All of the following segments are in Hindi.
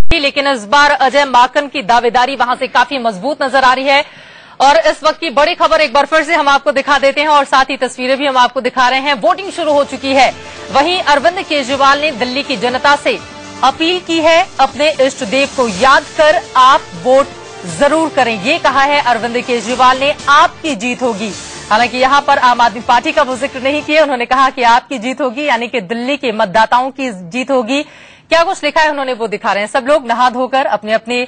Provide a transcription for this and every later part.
लेकिन इस बार अजय माकन की दावेदारी वहां से काफी मजबूत नजर आ रही है। और इस वक्त की बड़ी खबर एक बार फिर से हम आपको दिखा देते हैं और साथ ही तस्वीरें भी हम आपको दिखा रहे हैं। वोटिंग शुरू हो चुकी है। वहीं अरविंद केजरीवाल ने दिल्ली की जनता से अपील की है, अपने इष्ट देव को याद कर आप वोट जरूर करें। ये कहा है अरविंद केजरीवाल ने, आपकी जीत होगी। हालांकि यहां पर आम आदमी पार्टी का वो जिक्र नहीं किया। उन्होंने कहा कि आपकी जीत होगी, यानी कि दिल्ली के मतदाताओं की जीत होगी। क्या कुछ लिखा है उन्होंने वो दिखा रहे हैं। सब लोग नहा धोकर अपने अपने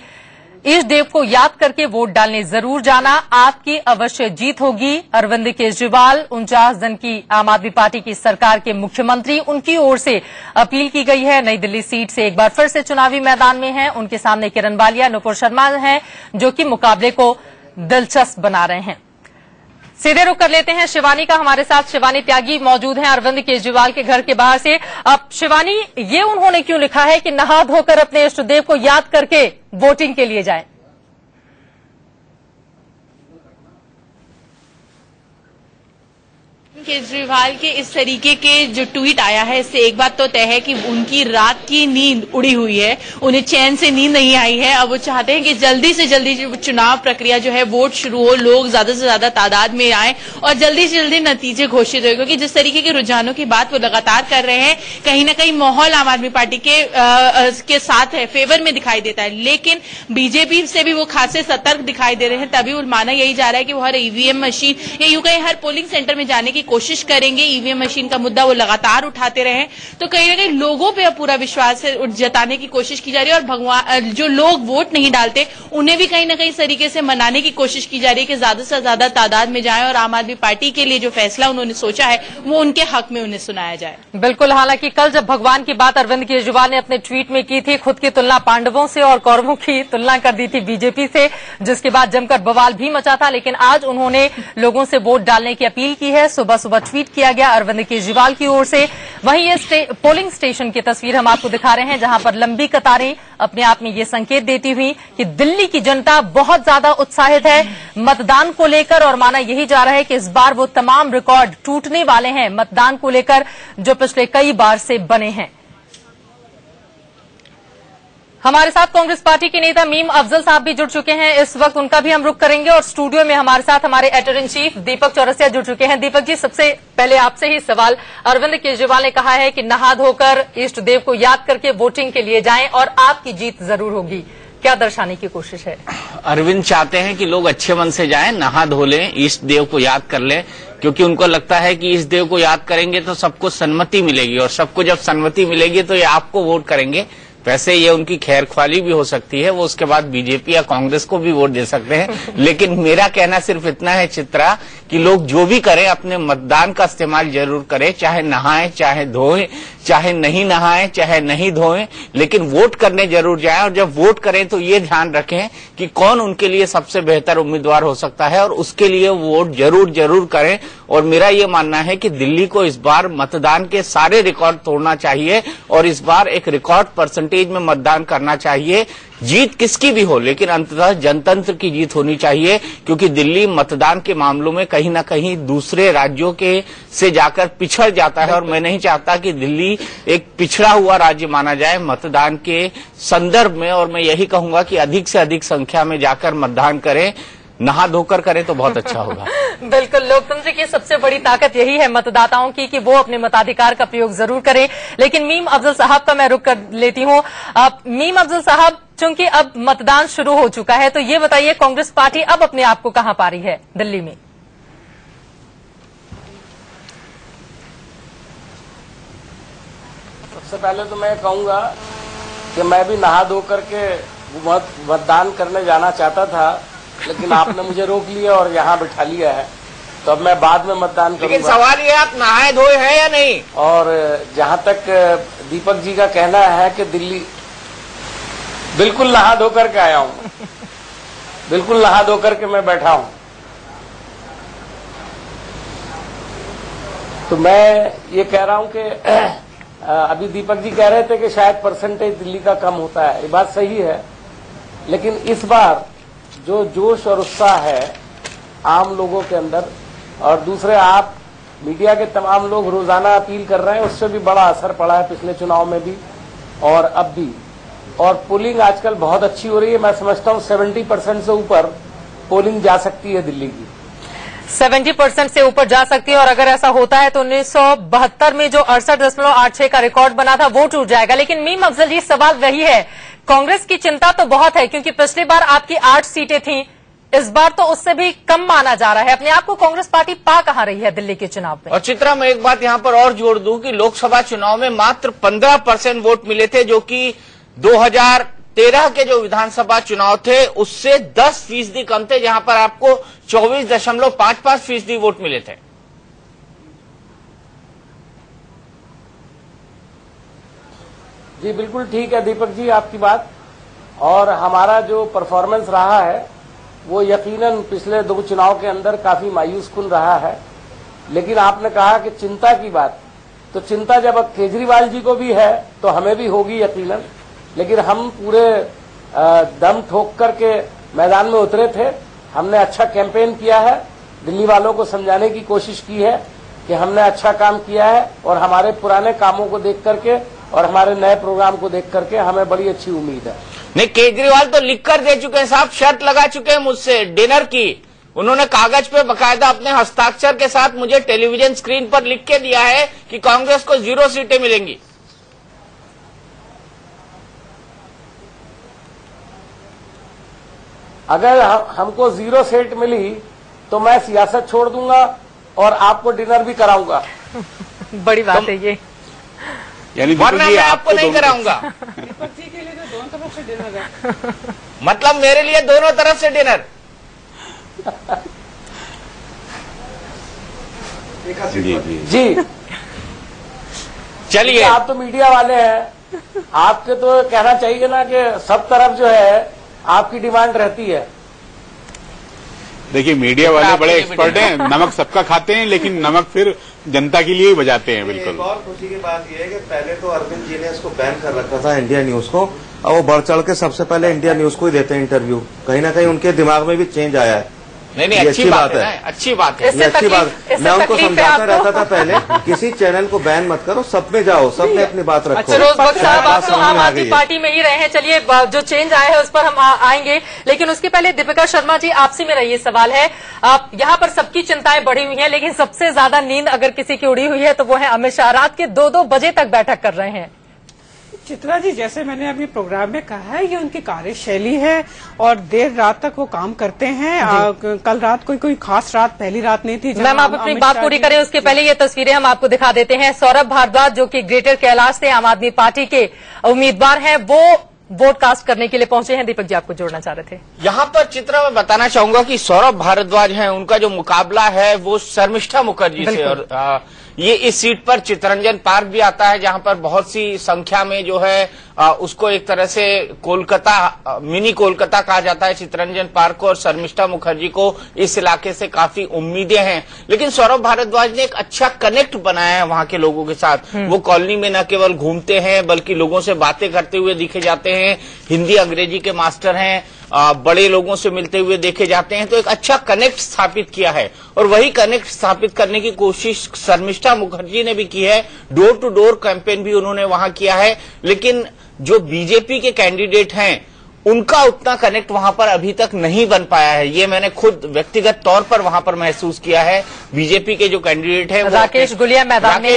इष्ट देव को याद करके वोट डालने जरूर जाना, आपकी अवश्य जीत होगी। अरविंद केजरीवाल 49 दिन की आम आदमी पार्टी की सरकार के मुख्यमंत्री, उनकी ओर से अपील की गई है। नई दिल्ली सीट से एक बार फिर से चुनावी मैदान में हैं। उनके सामने किरण वालिया, नुपुर शर्मा हैं, जो कि मुकाबले को दिलचस्प बना रहे हैं। सीधे रुख कर लेते हैं शिवानी का। हमारे साथ शिवानी त्यागी मौजूद हैं अरविंद केजरीवाल के घर के बाहर से। अब शिवानी, ये उन्होंने क्यों लिखा है कि नहा धोकर अपने इष्ट देव को याद करके वोटिंग के लिए जाएं? केजरीवाल के इस तरीके के जो ट्वीट आया है, इससे एक बात तो तय है कि उनकी रात की नींद उड़ी हुई है, उन्हें चैन से नींद नहीं आई है। अब वो चाहते हैं कि जल्दी से जल्दी जो चुनाव प्रक्रिया जो है, वोट शुरू हो, लोग ज्यादा से ज्यादा तादाद में आए और जल्दी से जल्दी नतीजे घोषित हो। क्योंकि जिस तरीके के रुझानों की बात वो लगातार कर रहे हैं, कहीं ना कहीं माहौल आम आदमी पार्टी के साथ है, फेवर में दिखाई देता है। लेकिन बीजेपी से भी वो खासे सतर्क दिखाई दे रहे हैं। तभी माना यही जा रहा है कि वो हर ईवीएम मशीन या यूं कहीं हर पोलिंग सेंटर में जाने की कोशिश करेंगे। ईवीएम मशीन का मुद्दा वो लगातार उठाते रहे, तो कहीं ना कहीं लोगों पे अब पूरा विश्वास जताने की कोशिश की जा रही है। और भगवान, जो लोग वोट नहीं डालते उन्हें भी कहीं ना कहीं इस तरीके से मनाने की कोशिश की जा रही है कि ज्यादा से ज्यादा तादाद में जाएं और आम आदमी पार्टी के लिए जो फैसला उन्होंने सोचा है वो उनके हक में उन्हें सुनाया जाए। बिल्कुल। हालांकि कल जब भगवान की बात अरविंद केजरीवाल ने अपने ट्वीट में की थी, खुद की तुलना पांडवों से और कौरवों की तुलना कर दी थी बीजेपी से, जिसके बाद जमकर बवाल भी मचा था। लेकिन आज उन्होंने लोगों से वोट डालने की अपील की है। सुबह सुबह ट्वीट किया गया अरविंद केजरीवाल की ओर से। वहीं ये पोलिंग स्टेशन की तस्वीर हम आपको दिखा रहे हैं, जहां पर लंबी कतारें अपने आप में ये संकेत देती हुई कि दिल्ली की जनता बहुत ज्यादा उत्साहित है मतदान को लेकर। और माना यही जा रहा है कि इस बार वो तमाम रिकॉर्ड टूटने वाले हैं मतदान को लेकर, जो पिछले कई बार से बने हैं। हमारे साथ कांग्रेस पार्टी के नेता मीम अफजल साहब भी जुड़ चुके हैं। इस वक्त उनका भी हम रुख करेंगे। और स्टूडियो में हमारे साथ हमारे एडिटर इन चीफ दीपक चौरसिया जुड़ चुके हैं। दीपक जी, सबसे पहले आपसे ही सवाल। अरविंद केजरीवाल ने कहा है कि नहा धोकर इष्ट देव को याद करके वोटिंग के लिए जाएं और आपकी जीत जरूर होगी। क्या दर्शाने की कोशिश है? अरविंद चाहते हैं कि लोग अच्छे मन से जाएं, नहा धो लें, इष्ट देव को याद कर लें, क्योंकि उनको लगता है कि इष्ट देव को याद करेंगे तो सबको सम्मति मिलेगी और सबको जब सम्मति मिलेगी तो ये आपको वोट करेंगे। वैसे ये उनकी खैर ख्वाली भी हो सकती है, वो उसके बाद बीजेपी या कांग्रेस को भी वोट दे सकते हैं। लेकिन मेरा कहना सिर्फ इतना है चित्रा, कि लोग जो भी करें अपने मतदान का इस्तेमाल जरूर करें, चाहे नहाएं, चाहे धोएं, चाहे नहीं नहाएं, चाहे नहीं धोएं, लेकिन वोट करने जरूर जाएं। और जब वोट करें तो ये ध्यान रखें कि कौन उनके लिए सबसे बेहतर उम्मीदवार हो सकता है और उसके लिए वोट जरूर करें। और मेरा ये मानना है कि दिल्ली को इस बार मतदान के सारे रिकॉर्ड तोड़ना चाहिए और इस बार एक रिकॉर्ड परसेंटेज में मतदान करना चाहिए। जीत किसकी भी हो, लेकिन अंततः जनतंत्र की जीत होनी चाहिए, क्योंकि दिल्ली मतदान के मामलों में कहीं ना कहीं दूसरे राज्यों के से जाकर पिछड़ जाता है। और मैं नहीं चाहता कि दिल्ली एक पिछड़ा हुआ राज्य माना जाए मतदान के संदर्भ में। और मैं यही कहूंगा कि अधिक से अधिक संख्या में जाकर मतदान करें, नहा धोकर करें तो बहुत अच्छा होगा। बिल्कुल, लोकतंत्र की सबसे बड़ी ताकत यही है मतदाताओं की, कि वो अपने मताधिकार का प्रयोग जरूर करें। लेकिन मीम अफजल साहब का मैं रुख कर लेती हूँ। मीम अफजल साहब, चूंकि अब मतदान शुरू हो चुका है, तो ये बताइए कांग्रेस पार्टी अब अपने आप को कहां पा रही है दिल्ली में? सबसे पहले तो मैं कहूंगा कि मैं भी नहा धो करके मतदान करने जाना चाहता था, लेकिन आपने मुझे रोक लिया और यहाँ बिठा लिया है, तो अब मैं बाद में मतदान करूंगा। लेकिन सवाल ये, आप नहाए धोए हैं या नहीं? और जहाँ तक दीपक जी का कहना है कि दिल्ली, बिल्कुल नहा धो करके आया हूँ, बिल्कुल नहा धो करके मैं बैठा हूँ। तो मैं ये कह रहा हूँ कि अभी दीपक जी कह रहे थे कि शायद परसेंटेज दिल्ली का कम होता है, ये बात सही है, लेकिन इस बार जो जोश और उत्साह है आम लोगों के अंदर, और दूसरे आप मीडिया के तमाम लोग रोजाना अपील कर रहे हैं, उससे भी बड़ा असर पड़ा है पिछले चुनाव में भी और अब भी। और पोलिंग आजकल बहुत अच्छी हो रही है। मैं समझता हूँ 70% से ऊपर पोलिंग जा सकती है दिल्ली की। 70% से ऊपर जा सकती है, और अगर ऐसा होता है तो 1972 में जो 68.86 का रिकॉर्ड बना था वो टूट जाएगा। लेकिन मीम अफजल जी, सवाल वही है, कांग्रेस की चिंता तो बहुत है क्योंकि पिछली बार आपकी 8 सीटें थीं, इस बार तो उससे भी कम माना जा रहा है। अपने आप को कांग्रेस पार्टी पा कहां रही है दिल्ली के चुनाव में? और चित्रा, मैं एक बात यहां पर और जोड़ दूं कि लोकसभा चुनाव में मात्र 15% वोट मिले थे, जो कि 2013 के जो विधानसभा चुनाव थे उससे 10% कम थे, जहां पर आपको 24.55% वोट मिले थे। जी बिल्कुल ठीक है दीपक जी आपकी बात, और हमारा जो परफॉर्मेंस रहा है वो यकीनन पिछले 2 चुनाव के अंदर काफी मायूसकुन रहा है। लेकिन आपने कहा कि चिंता की बात, तो चिंता जब अब केजरीवाल जी को भी है तो हमें भी होगी यकीनन। लेकिन हम पूरे दम ठोक करके मैदान में उतरे थे, हमने अच्छा कैंपेन किया है, दिल्ली वालों को समझाने की कोशिश की है कि हमने अच्छा काम किया है, और हमारे पुराने कामों को देख करके और हमारे नए प्रोग्राम को देख करके हमें बड़ी अच्छी उम्मीद है। नहीं, केजरीवाल तो लिख कर दे चुके हैं साहब, शर्त लगा चुके हैं मुझसे डिनर की। उन्होंने कागज पे बकायदा अपने हस्ताक्षर के साथ मुझे टेलीविजन स्क्रीन पर लिख के दिया है कि कांग्रेस को 0 सीटें मिलेंगी। अगर हमको 0 सीट मिली तो मैं सियासत छोड़ दूंगा और आपको डिनर भी कराऊंगा। बड़ी बात है ये। यानी वरना मैं आपको नहीं कराऊंगा। दीपक जी के लिए तो दोनों तरफ से डिनर है। मतलब मेरे लिए दोनों तरफ से डिनर। जी चलिए, आप तो मीडिया वाले हैं, आपके तो कहना चाहिए ना कि सब तरफ जो है आपकी डिमांड रहती है। देखिए, मीडिया वाले बड़े एक्सपर्ट हैं, नमक सबका खाते हैं, लेकिन नमक फिर जनता के लिए ही बजाते हैं। बिल्कुल। एक और खुशी की बात यह है कि पहले तो अरविंद जी ने इसको बैन कर रखा था, इंडिया न्यूज को, और वो बढ़ चढ़ के सबसे पहले इंडिया न्यूज को ही देते हैं इंटरव्यू। कहीं ना कहीं उनके दिमाग में भी चेंज आया है। नहीं, अच्छी बात है, अच्छी बात है, अच्छी बात। मैं उनको समझाता रहता था पहले, किसी चैनल को बैन मत करो, सब में जाओ, सब में अपनी बात रखो। फिरोज बख्श साहब, आप तो आम आदमी पार्टी में ही रहे हैं, चलिए जो चेंज आया है उस पर हम आएंगे, लेकिन उसके पहले दीपिका शर्मा जी, आपसे मेरा ये सवाल है, आप यहाँ पर सबकी चिंताएं बढ़ी हुई हैं, लेकिन सबसे ज्यादा नींद अगर किसी की उड़ी हुई है तो वो है अमित शाह। रात के 2-2 बजे तक बैठक कर रहे हैं। चित्रा जी, जैसे मैंने अभी प्रोग्राम में कहा है, ये उनकी कार्यशैली है और देर रात तक वो काम करते हैं। कल रात कोई खास रात, पहली रात नहीं थी। मैम, आप अपनी बात पूरी करें, उसके पहले ये तस्वीरें हम आपको दिखा देते हैं। सौरभ भारद्वाज, जो कि ग्रेटर कैलाश से आम आदमी पार्टी के उम्मीदवार हैं, वो वोट कास्ट करने के लिए पहुंचे हैं। दीपक जी, आपको जोड़ना चाह रहे थे। यहाँ पर चित्रा में बताना चाहूंगा कि सौरभ भारद्वाज हैं, उनका जो मुकाबला है वो शर्मिष्ठा मुखर्जी से, और ये इस सीट पर चित्तरंजन पार्क भी आता है, जहां पर बहुत सी संख्या में जो है उसको एक तरह से कोलकाता, मिनी कोलकाता कहा जाता है चित्तरंजन पार्क को, और शर्मिष्ठा मुखर्जी को इस इलाके से काफी उम्मीदें हैं। लेकिन सौरभ भारद्वाज ने एक अच्छा कनेक्ट बनाया है वहां के लोगों के साथ। वो कॉलोनी में न केवल घूमते हैं बल्कि लोगों से बातें करते हुए दिखे जाते हैं, हिंदी अंग्रेजी के मास्टर हैं, बड़े लोगों से मिलते हुए देखे जाते हैं। तो एक अच्छा कनेक्ट स्थापित किया है, और वही कनेक्ट स्थापित करने की कोशिश शर्मिष्ठा मुखर्जी ने भी की है। डोर टू डोर कैंपेन भी उन्होंने वहां किया है, लेकिन जो बीजेपी के कैंडिडेट हैं उनका उतना कनेक्ट वहां पर अभी तक नहीं बन पाया है। ये मैंने खुद व्यक्तिगत तौर पर वहां पर महसूस किया है। बीजेपी के जो कैंडिडेट है राकेश गुलिया मैदान में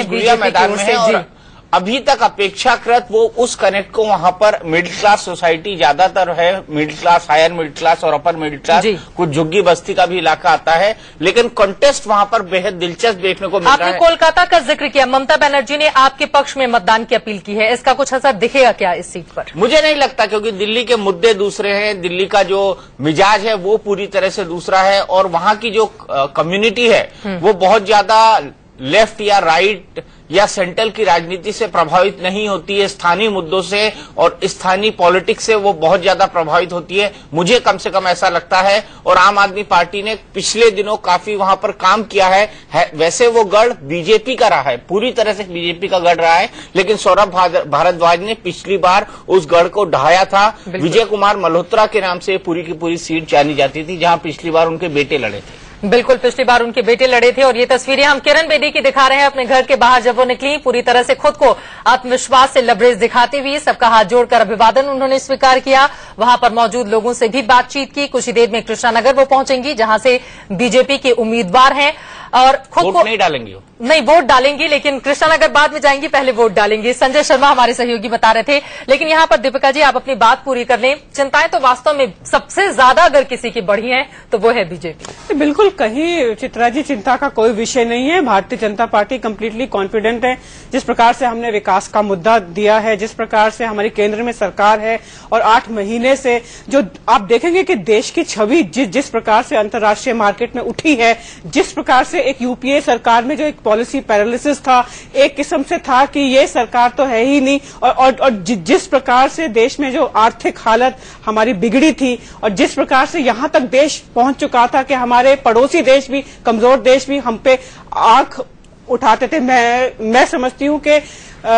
है, और अभी तक अपेक्षाकृत वो उस कनेक्ट को वहां पर मिडिल क्लास सोसाइटी ज्यादातर है, middle class, higher middle class और अपर मिडिल क्लास, कुछ झुग्गी बस्ती का भी इलाका आता है, लेकिन कॉन्टेस्ट वहां पर बेहद दिलचस्प देखने को मिल रहा है। आपने कोलकाता का जिक्र किया, ममता बनर्जी ने आपके पक्ष में मतदान की अपील की है, इसका कुछ असर दिखेगा क्या इस सीट पर? मुझे नहीं लगता, क्योंकि दिल्ली के मुद्दे दूसरे हैं, दिल्ली का जो मिजाज है वो पूरी तरह से दूसरा है, और वहां की जो कम्युनिटी है वो बहुत ज्यादा लेफ्ट या राइट या सेंट्रल की राजनीति से प्रभावित नहीं होती है, स्थानीय मुद्दों से और स्थानीय पॉलिटिक्स से वो बहुत ज्यादा प्रभावित होती है, मुझे कम से कम ऐसा लगता है। और आम आदमी पार्टी ने पिछले दिनों काफी वहां पर काम किया है। वैसे वो गढ़ बीजेपी का रहा है, पूरी तरह से बीजेपी का गढ़ रहा है, लेकिन सौरभ भारद्वाज ने पिछली बार उस गढ़ को ढहाया था। विजय कुमार मल्होत्रा के नाम से पूरी की पूरी सीट जानी जाती थी, जहां पिछली बार उनके बेटे लड़े थे। बिल्कुल, पिछली बार उनके बेटे लड़े थे और ये तस्वीरें हम किरण बेदी की दिखा रहे हैं अपने घर के बाहर जब वो निकली, पूरी तरह से खुद को आत्मविश्वास से लबरेज दिखाती हुई सबका हाथ जोड़कर अभिवादन उन्होंने स्वीकार किया। वहां पर मौजूद लोगों से भी बातचीत की। कुछ ही देर में कृष्णानगर वो पहुंचेंगी जहां से बीजेपी के उम्मीदवार हैं और खुद वोट को नहीं डालेंगी, नहीं वोट डालेंगी, लेकिन कृष्णानगर बाद में जाएंगी, पहले वोट डालेंगी। संजय शर्मा हमारे सहयोगी बता रहे थे। लेकिन यहां पर दीपिका जी आप अपनी बात पूरी कर लें। चिंताएं तो वास्तव में सबसे ज्यादा अगर किसी की बढ़ी है तो वो है बीजेपी। बिल्कुल, कहीं चित्रा जी चिंता का कोई विषय नहीं है। Bharatiya Janata party completely confident है। जिस प्रकार से हमने विकास का मुद्दा दिया है, जिस प्रकार से हमारी केंद्र में सरकार है और 8 महीने से जो आप देखेंगे कि देश की छवि जिस प्रकार से अंतर्राष्ट्रीय मार्केट में उठी है, जिस प्रकार से एक यूपीए सरकार में जो एक पॉलिसी पैरालिसिस था, एक किस्म से था कि ये सरकार तो है ही नहीं, और जिस प्रकार से देश में जो आर्थिक हालत हमारी बिगड़ी थी और जिस प्रकार से यहां तक देश पहुंच चुका था कि हमारे पड़ोसी देश भी, कमजोर देश भी हम पे आंख उठाते थे। मैं समझती हूं कि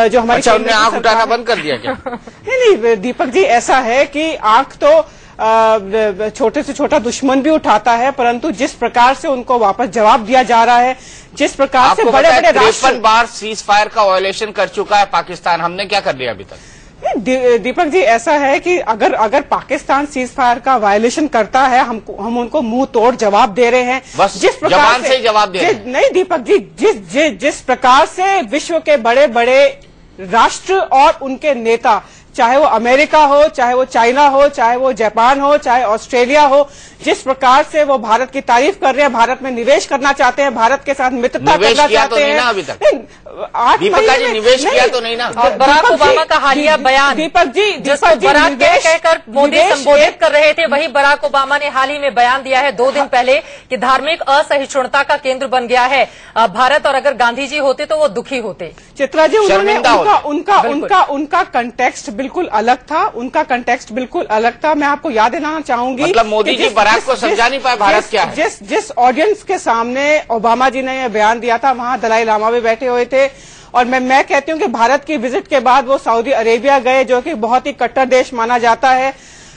जो हमारी उन्होंने आंख उठाना बंद कर दिया क्या? नहीं दीपक जी, ऐसा है कि आंख तो छोटे से छोटा दुश्मन भी उठाता है, परंतु जिस प्रकार से उनको वापस जवाब दिया जा रहा है, जिस प्रकार से बड़े बड़े 53 बार सीज फायर का वायलेशन कर चुका है पाकिस्तान, हमने क्या कर दिया अभी तक? दीपक जी, ऐसा है कि अगर पाकिस्तान सीज फायर का वायलेशन करता है, हम उनको मुंह तोड़ जवाब दे रहे हैं। बस जिस प्रकार जबान से ही जवाब दे रहे हैं। नहीं दीपक जी, जिस प्रकार से विश्व के बड़े बड़े राष्ट्र और उनके नेता, चाहे वो अमेरिका हो, चाहे वो चाइना हो, चाहे वो जापान हो, चाहे ऑस्ट्रेलिया हो, जिस प्रकार से वो भारत की तारीफ कर रहे हैं, भारत में निवेश करना चाहते हैं, भारत के साथ मित्रता करना चाहते हैं। अभी तक दीपिका जी निवेश किया तो नहीं ना। और बराक ओबामा का हालिया बयान, दीपक जी बराक कहकर मोदी संबोधित कर रहे थे, वही बराक ओबामा ने हाल ही में बयान दिया है 2 दिन पहले कि धार्मिक असहिष्णुता का केंद्र बन गया है भारत, और अगर गांधी जी होते तो वो दुखी होते। चित्रा जी, उनका कंटेक्स्ट बिल्कुल अलग था, उनका कंटेक्स्ट बिल्कुल अलग था। मैं आपको याद दिलाना चाहूंगी, मतलब मोदी जी बराक को समझा नहीं पाए भारत क्या है। जिस ऑडियंस के सामने ओबामा जी ने यह बयान दिया था, वहां दलाई लामा भी बैठे हुए थे, और मैं कहती हूं कि भारत की विजिट के बाद वो सऊदी अरेबिया गए, जो कि बहुत ही कट्टर देश माना जाता है।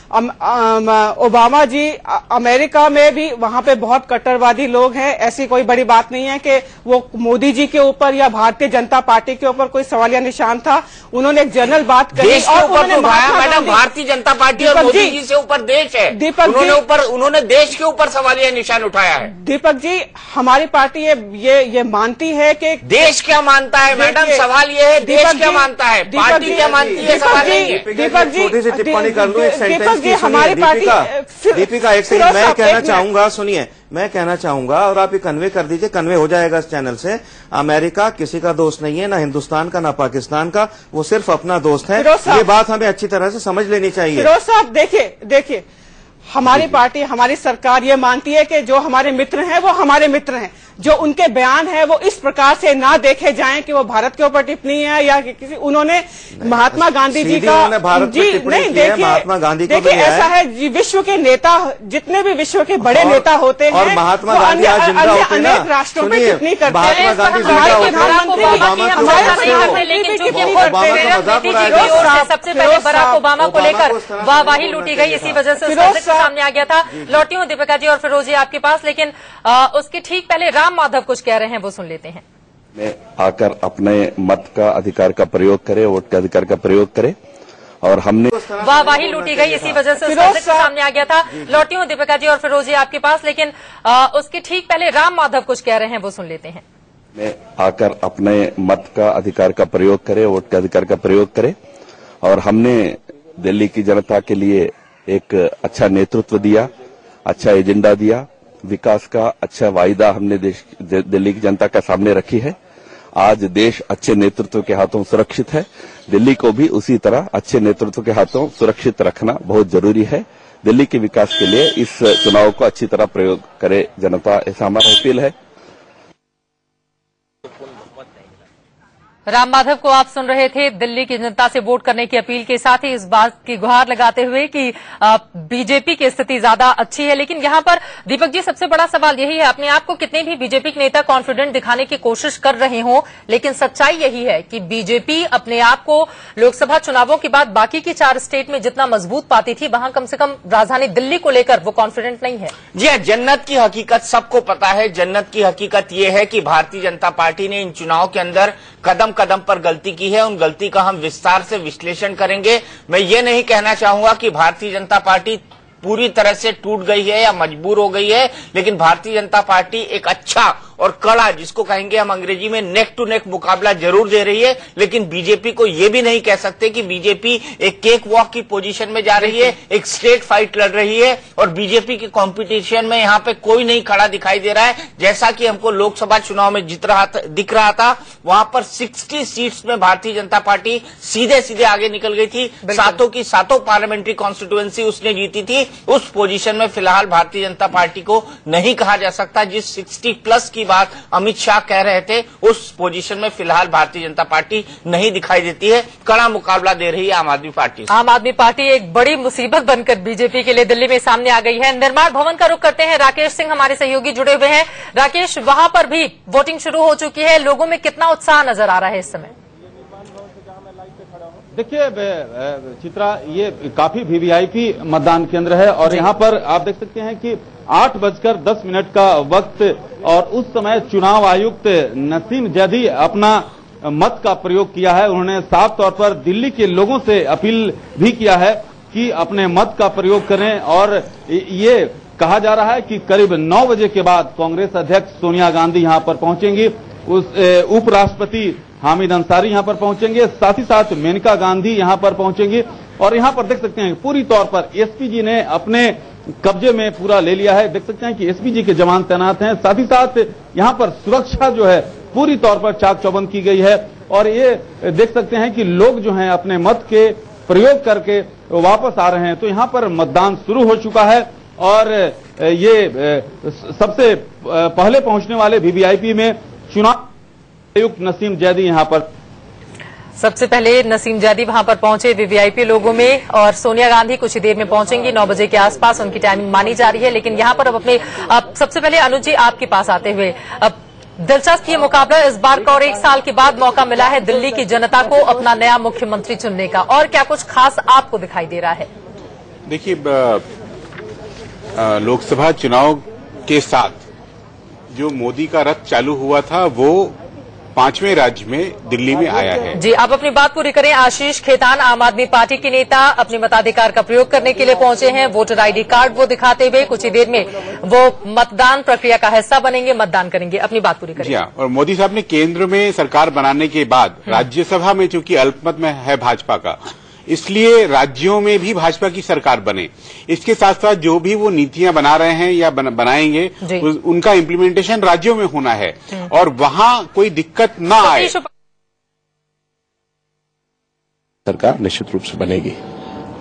ओबामा जी अमेरिका में भी, वहां पे बहुत कट्टरवादी लोग हैं। ऐसी कोई बड़ी बात नहीं है कि वो मोदी जी के ऊपर या भारतीय जनता पार्टी के ऊपर कोई सवालिया निशान था। उन्होंने एक जनरल बात करी और उन्होंने मैडम, भारतीय जनता पार्टी और मोदी जी से ऊपर देश है। उन्होंने देश के ऊपर सवालिया निशान उठाया है। दीपक जी, हमारी पार्टी ये मानती है कि देश क्या मानता है मैडम, सवाल ये है देश क्या मानता है, पार्टी क्या मानती है, सवाल नहीं है। दीपक जी, छोटी सी टिप्पणी कर लूं, एक सेंटेंस की। हमारी दीपिका एक सेकंड, मैं कहना चाहूंगा, सुनिए, मैं कहना चाहूंगा और आप ये कन्वे कर दीजिए, कन्वे हो जाएगा इस चैनल से। अमेरिका किसी का दोस्त नहीं है, ना हिंदुस्तान का ना पाकिस्तान का, वो सिर्फ अपना दोस्त है। ये बात हमें अच्छी तरह से समझ लेनी चाहिए। फिरोज साहब, देखिए हमारी पार्टी, हमारी सरकार ये मानती है कि जो हमारे मित्र हैं वो हमारे मित्र हैं। जो उनके बयान है वो इस प्रकार से ना देखे जाएं कि वो भारत के ऊपर टिप्पणी है या किसी, उन्होंने महात्मा गांधी जी का नहीं, देखिए महात्मा गांधी को, देखिए ऐसा है, विश्व के नेता, जितने भी विश्व के बड़े नेता होते हैं, और महात्मा गांधी आज जिंदा होते हैं, अनेक राष्ट्रों में टिप्पणी करते हैं। महात्मा गांधी सबसे पहले बराक ओबामा को लेकर वाहवाही लूटी गई, इसी वजह से सामने आ गया था। लौटी हूं दीपिका जी और फिरोजी आपके पास, लेकिन उसके ठीक पहले राम माधव कुछ कह रहे हैं, वो सुन लेते हैं। में आकर अपने मत का अधिकार का प्रयोग करे, वोट के अधिकार का प्रयोग करे, और हमने वाहवाही लूटी गई, इसी वजह से सामने आ गया था। लौटी हूं दीपिका जी और फिरोजी आपके पास, लेकिन उसके ठीक पहले राम माधव कुछ कह रहे हैं, वो सुन लेते हैं। में आकर अपने मत का अधिकार का प्रयोग करे, वोट के अधिकार का प्रयोग करे, और हमने दिल्ली की जनता के लिए एक अच्छा नेतृत्व दिया, अच्छा एजेंडा दिया, विकास का अच्छा वायदा हमने दिल्ली की जनता के सामने रखी है। आज देश अच्छे नेतृत्व के हाथों सुरक्षित है, दिल्ली को भी उसी तरह अच्छे नेतृत्व के हाथों सुरक्षित रखना बहुत जरूरी है। दिल्ली के विकास के लिए इस चुनाव को अच्छी तरह प्रयोग करे जनता, ऐसा हमारा अपील है। राम माधव को आप सुन रहे थे दिल्ली की जनता से वोट करने की अपील के साथ ही इस बात की गुहार लगाते हुए कि बीजेपी की स्थिति ज्यादा अच्छी है। लेकिन यहां पर दीपक जी सबसे बड़ा सवाल यही है, अपने आप को कितने भी बीजेपी के नेता कॉन्फिडेंट दिखाने की कोशिश कर रहे हों, लेकिन सच्चाई यही है कि बीजेपी अपने आप को लोकसभा चुनावों के बाद बाकी की 4 स्टेट में जितना मजबूत पाती थी, वहां कम से कम राजधानी दिल्ली को लेकर वो कॉन्फिडेंट नहीं है। जी हाँ, जन्नत की हकीकत सबको पता है। जन्नत की हकीकत ये है कि भारतीय जनता पार्टी ने इन चुनाव के अंदर कदम कदम पर गलती की है। उन गलती का हम विस्तार से विश्लेषण करेंगे। मैं ये नहीं कहना चाहूंगा कि भारतीय जनता पार्टी पूरी तरह से टूट गई है या मजबूर हो गई है, लेकिन भारतीय जनता पार्टी एक अच्छा और कड़ा, जिसको कहेंगे हम अंग्रेजी में नेक टू नेक मुकाबला जरूर दे रही है। लेकिन बीजेपी को ये भी नहीं कह सकते कि बीजेपी एक केक वॉक की पोजीशन में जा रही है, एक स्ट्रेट फाइट लड़ रही है और बीजेपी के कंपटीशन में यहाँ पे कोई नहीं खड़ा दिखाई दे रहा है। जैसा कि हमको लोकसभा चुनाव में दिख रहा था, वहां पर 60 सीट्स में भारतीय जनता पार्टी सीधे सीधे आगे निकल गई थी। 7 की 7 पार्लियामेंट्री कॉन्स्टिट्यूएंसी उसने जीती थी। उस पोजीशन में फिलहाल भारतीय जनता पार्टी को नहीं कहा जा सकता। जिस 60+ की बात अमित शाह कह रहे थे, उस पोजीशन में फिलहाल भारतीय जनता पार्टी नहीं दिखाई देती है। कड़ा मुकाबला दे रही है आम आदमी पार्टी। आम आदमी पार्टी एक बड़ी मुसीबत बनकर बीजेपी के लिए दिल्ली में सामने आ गई है। निर्माण भवन का रुख करते हैं, राकेश सिंह हमारे सहयोगी जुड़े हुए हैं। राकेश, वहां पर भी वोटिंग शुरू हो चुकी है, लोगों में कितना उत्साह नजर आ रहा है इस समय? देखिए चित्रा, ये काफी वीवीआईपी मतदान केंद्र है और यहाँ पर आप देख सकते हैं कि 8:10 का वक्त और उस समय चुनाव आयुक्त नसीम जैदी अपना मत का प्रयोग किया है। उन्होंने साफ तौर पर दिल्ली के लोगों से अपील भी किया है कि अपने मत का प्रयोग करें और ये कहा जा रहा है कि करीब 9 बजे के बाद कांग्रेस अध्यक्ष सोनिया गांधी यहाँ पर पहुंचेंगी, उस उपराष्ट्रपति हामिद अंसारी यहाँ पर पहुंचेंगे, साथ ही साथ मेनका गांधी यहाँ पर पहुंचेंगी और यहाँ पर देख सकते हैं पूरी तौर पर एसपीजी ने अपने कब्जे में पूरा ले लिया है। देख सकते हैं कि एसपीजी के जवान तैनात हैं, साथ ही साथ यहाँ पर सुरक्षा जो है पूरी तौर पर चाक चौबंद की गई है और ये देख सकते हैं कि लोग जो हैं अपने मत के प्रयोग करके वापस आ रहे हैं। तो यहाँ पर मतदान शुरू हो चुका है और ये सबसे पहले पहुंचने वाले वीवीआईपी में चुनाव आयुक्त नसीम जैदी यहाँ पर सबसे पहले नसीम जैदी वहां पर पहुंचे वीवीआईपी लोगों में और सोनिया गांधी कुछ ही देर में पहुंचेंगी। 9 बजे के आसपास उनकी टाइमिंग मानी जा रही है। लेकिन यहां पर अब सबसे पहले अनुज जी आपके पास आते हुए, अब दिलचस्प ये मुकाबला इस बार का और 1 साल के बाद मौका मिला है दिल्ली की जनता को अपना नया मुख्यमंत्री चुनने का, और क्या कुछ खास आपको दिखाई दे रहा है? देखिए, लोकसभा चुनाव के साथ जो मोदी का रथ चालू हुआ था वो 5वें राज्य में दिल्ली में आया है। जी, आप अपनी बात पूरी करें। आशीष खेतान आम आदमी पार्टी के नेता अपने मताधिकार का प्रयोग करने के लिए पहुंचे हैं। वोटर आईडी कार्ड वो दिखाते हुए कुछ ही देर में वो मतदान प्रक्रिया का हिस्सा बनेंगे, मतदान करेंगे। अपनी बात पूरी करें। जी हाँ, और मोदी साहब ने केंद्र में सरकार बनाने के बाद राज्यसभा में चूंकि अल्पमत में है भाजपा का, इसलिए राज्यों में भी भाजपा की सरकार बने। इसके साथ साथ जो भी वो नीतियां बना रहे हैं या बनाएंगे उनका इम्प्लीमेंटेशन राज्यों में होना है और वहां कोई दिक्कत ना आए। सरकार निश्चित रूप से बनेगी।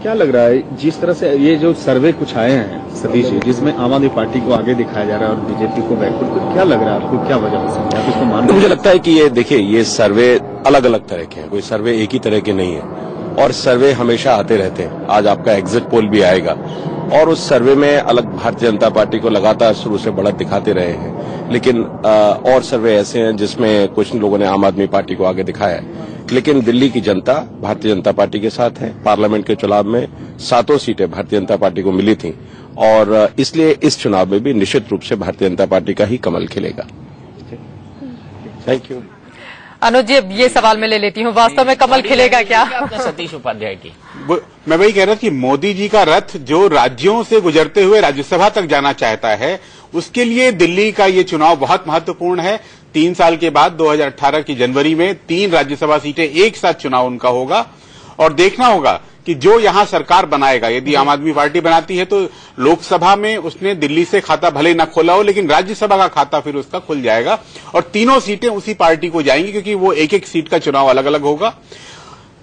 क्या लग रहा है जिस तरह से ये जो सर्वे कुछ आए हैं सतीश जी, जिसमें आम आदमी पार्टी को आगे दिखाया जा रहा है और बीजेपी को बैकवर्ड, तो क्या लग रहा है आपको, क्या वजह हो सकती है, आप इसको मान रहे हैं? मुझे लगता है कि ये देखिए, ये सर्वे अलग अलग तरह के हैं, कोई सर्वे एक ही तरह के नहीं है और सर्वे हमेशा आते रहते हैं। आज आपका एग्जिट पोल भी आएगा और उस सर्वे में अलग भारतीय जनता पार्टी को लगातार शुरू से बढ़त दिखाते रहे हैं, लेकिन और सर्वे ऐसे हैं जिसमें कुछ लोगों ने आम आदमी पार्टी को आगे दिखाया है। लेकिन दिल्ली की जनता भारतीय जनता पार्टी के साथ है। पार्लियामेंट के चुनाव में 7 सीटें भारतीय जनता पार्टी को मिली थी और इसलिए इस चुनाव में भी निश्चित रूप से भारतीय जनता पार्टी का ही कमल खिलेगा। Thank you. अनुज जी, ये सवाल मैं ले लेती हूँ, वास्तव में कमल खिलेगा क्या? सतीश उपाध्याय की मैं वही कह रहा था कि मोदी जी का रथ जो राज्यों से गुजरते हुए राज्यसभा तक जाना चाहता है, उसके लिए दिल्ली का ये चुनाव बहुत महत्वपूर्ण है। 3 साल के बाद 2018 की जनवरी में 3 राज्यसभा सीटें एक साथ चुनाव उनका होगा और देखना होगा कि जो यहां सरकार बनाएगा, यदि आम आदमी पार्टी बनाती है तो लोकसभा में उसने दिल्ली से खाता भले न खोला हो, लेकिन राज्यसभा का खाता फिर उसका खुल जाएगा और तीनों सीटें उसी पार्टी को जाएंगी क्योंकि वो एक सीट का चुनाव अलग अलग होगा।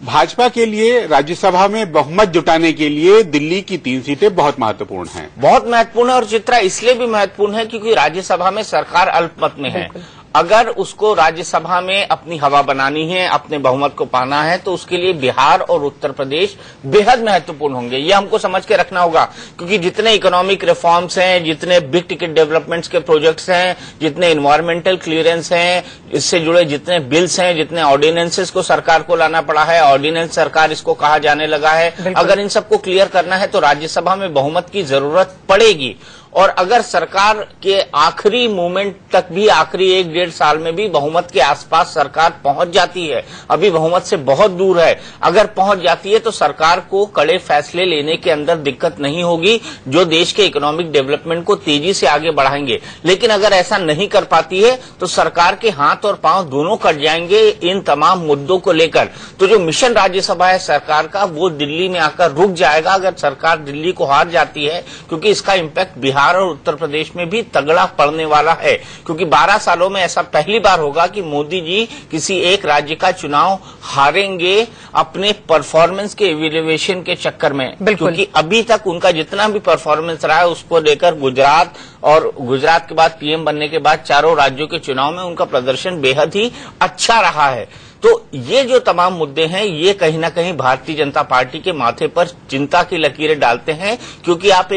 भाजपा के लिए राज्यसभा में बहुमत जुटाने के लिए दिल्ली की 3 सीटें बहुत महत्वपूर्ण हैं। बहुत महत्वपूर्ण है और चित्रा इसलिए भी महत्वपूर्ण है क्योंकि राज्यसभा में सरकार अल्पमत में है अगर उसको राज्यसभा में अपनी हवा बनानी है, अपने बहुमत को पाना है, तो उसके लिए बिहार और उत्तर प्रदेश बेहद महत्वपूर्ण होंगे। ये हमको समझ के रखना होगा, क्योंकि जितने इकोनॉमिक रिफॉर्म्स हैं, जितने बिग टिकट डेवलपमेंट्स के प्रोजेक्ट्स हैं, जितने इन्वायरमेंटल क्लियरेंस हैं, इससे जुड़े जितने बिल्स हैं, जितने ऑर्डिनेंसेस को सरकार को लाना पड़ा है, ऑर्डिनेंस सरकार इसको कहा जाने लगा है, अगर इन सबको क्लियर करना है तो राज्यसभा में बहुमत की जरूरत पड़ेगी। और अगर सरकार के आखिरी मोमेंट तक भी, आखिरी 1-1.5 साल में भी बहुमत के आसपास सरकार पहुंच जाती है, अभी बहुमत से बहुत दूर है, अगर पहुंच जाती है तो सरकार को कड़े फैसले लेने के अंदर दिक्कत नहीं होगी, जो देश के इकोनॉमिक डेवलपमेंट को तेजी से आगे बढ़ाएंगे। लेकिन अगर ऐसा नहीं कर पाती है तो सरकार के हाथ और पांव दोनों कट जाएंगे इन तमाम मुद्दों को लेकर। तो जो मिशन राज्यसभा है सरकार का, वो दिल्ली में आकर रुक जाएगा अगर सरकार दिल्ली को हार जाती है, क्योंकि इसका इम्पैक्ट बिहार और उत्तर प्रदेश में भी तगड़ा पड़ने वाला है। क्योंकि 12 सालों में ऐसा पहली बार होगा कि मोदी जी किसी एक राज्य का चुनाव हारेंगे अपने परफॉर्मेंस के इवैल्यूएशन के चक्कर में, क्योंकि अभी तक उनका जितना भी परफॉर्मेंस रहा है उसको लेकर गुजरात और गुजरात के बाद पीएम बनने के बाद चारों राज्यों के चुनाव में उनका प्रदर्शन बेहद ही अच्छा रहा है। तो ये जो तमाम मुद्दे हैं, ये कहीं ना कहीं भारतीय जनता पार्टी के माथे पर चिंता की लकीरें डालते हैं, क्योंकि आप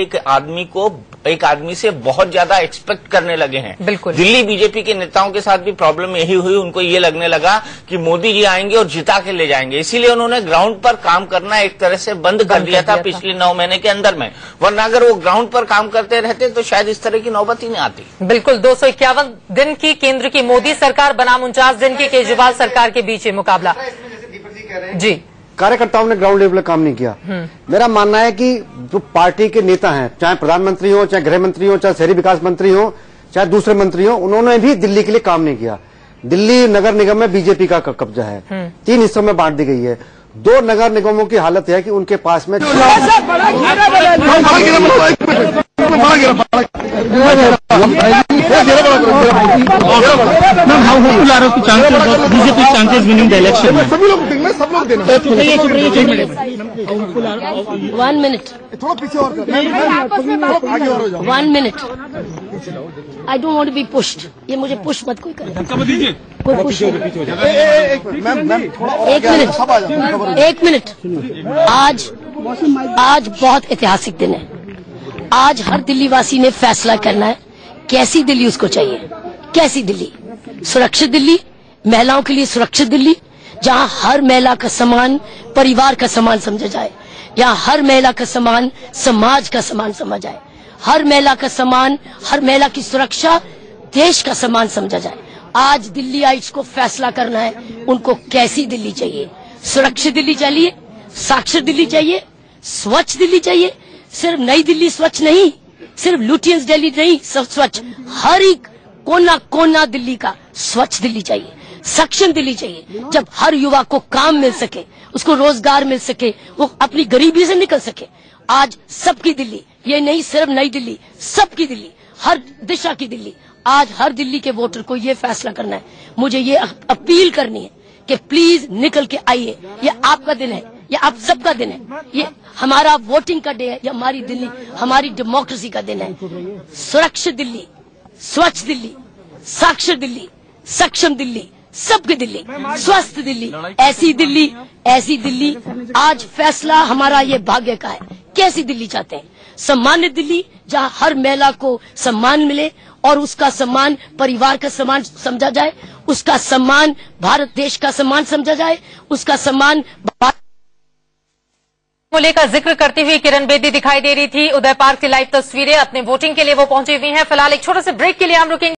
एक आदमी से बहुत ज्यादा एक्सपेक्ट करने लगे हैं। बिल्कुल। दिल्ली बीजेपी के नेताओं के साथ भी प्रॉब्लम यही हुई, उनको ये लगने लगा कि मोदी जी आएंगे और जिता के ले जाएंगे, इसीलिए उन्होंने ग्राउंड पर काम करना एक तरह से बंद कर दिया था पिछले 9 महीने के अंदर में। वरना अगर वो ग्राउंड पर काम करते रहते तो शायद इस तरह की नौबत ही नहीं आती। बिल्कुल। 251 दिन की केंद्र की मोदी सरकार बनाम 49 दिन की केजरीवाल सरकार के बीच मुकाबला। जी, कार्यकर्ताओं ने ग्राउंड लेवल काम नहीं किया। मेरा मानना है कि जो पार्टी के नेता हैं, चाहे प्रधानमंत्री हो, चाहे गृह मंत्री हो, चाहे शहरी विकास मंत्री हो, चाहे दूसरे मंत्री हो, उन्होंने भी दिल्ली के लिए काम नहीं किया। दिल्ली नगर निगम में बीजेपी का कब्जा है, 3 हिस्सों में बांट दी गई है। 2 नगर निगमों की हालत है कि उनके पास में BJP chances winning the election. 1 minute, 1 minute. I don't want to be pushed. ये मुझे पुश मत कोई करे, कोई पुश। 1 मिनट। आज बहुत ऐतिहासिक दिन है। आज हर दिल्ली वासी ने फैसला करना है कैसी दिल्ली उसको चाहिए। कैसी दिल्ली? सुरक्षित दिल्ली, महिलाओं के लिए सुरक्षित दिल्ली, जहां हर महिला का सम्मान परिवार का सम्मान समझा जाए, जहां हर महिला का सम्मान समाज का सम्मान समझा जाए, हर महिला का सम्मान, हर महिला की सुरक्षा देश का सम्मान समझा जाए। आज दिल्लीइट्स को फैसला करना है उनको कैसी दिल्ली चाहिए। सुरक्षित दिल्ली चाहिए, साक्षर दिल्ली चाहिए, स्वच्छ दिल्ली चाहिए। सिर्फ नई दिल्ली स्वच्छ नहीं, सिर्फ लुटियंस दिल्ली नहीं, सब स्वच्छ। हर एक कोना कोना दिल्ली का स्वच्छ दिल्ली चाहिए, सक्षम दिल्ली चाहिए, जब हर युवा को काम मिल सके, उसको रोजगार मिल सके, वो अपनी गरीबी से निकल सके। आज सबकी दिल्ली, ये नहीं सिर्फ नई दिल्ली, सबकी दिल्ली, हर दिशा की दिल्ली। आज हर दिल्ली के वोटर को ये फैसला करना है। मुझे ये अपील करनी है कि प्लीज निकल के आइए। ये आपका दिन है, ये आप सबका दिन है, ये हमारा वोटिंग का डे है, ये हमारी दिल्ली, हमारी डेमोक्रेसी का दिन है। सुरक्षित दिल्ली, स्वच्छ दिल्ली, साक्षर दिल्ली, सक्षम दिल्ली, सबकी दिल्ली, स्वस्थ दिल्ली, ऐसी दिल्ली, ऐसी दिल्ली। आज फैसला हमारा ये भाग्य का है। कैसी दिल्ली चाहते हैं? सम्मानित दिल्ली, जहां हर महिला को सम्मान मिले और उसका सम्मान परिवार का सम्मान समझा जाए, उसका सम्मान भारत देश का सम्मान समझा जाए, उसका सम्मान मुले का जिक्र करते हुए किरण बेदी दिखाई दे रही थी। उदय पार्क की लाइव तस्वीरें, अपने वोटिंग के लिए वो पहुंची हुई हैं। फिलहाल एक छोटे से ब्रेक के लिए हम रुकेंगे।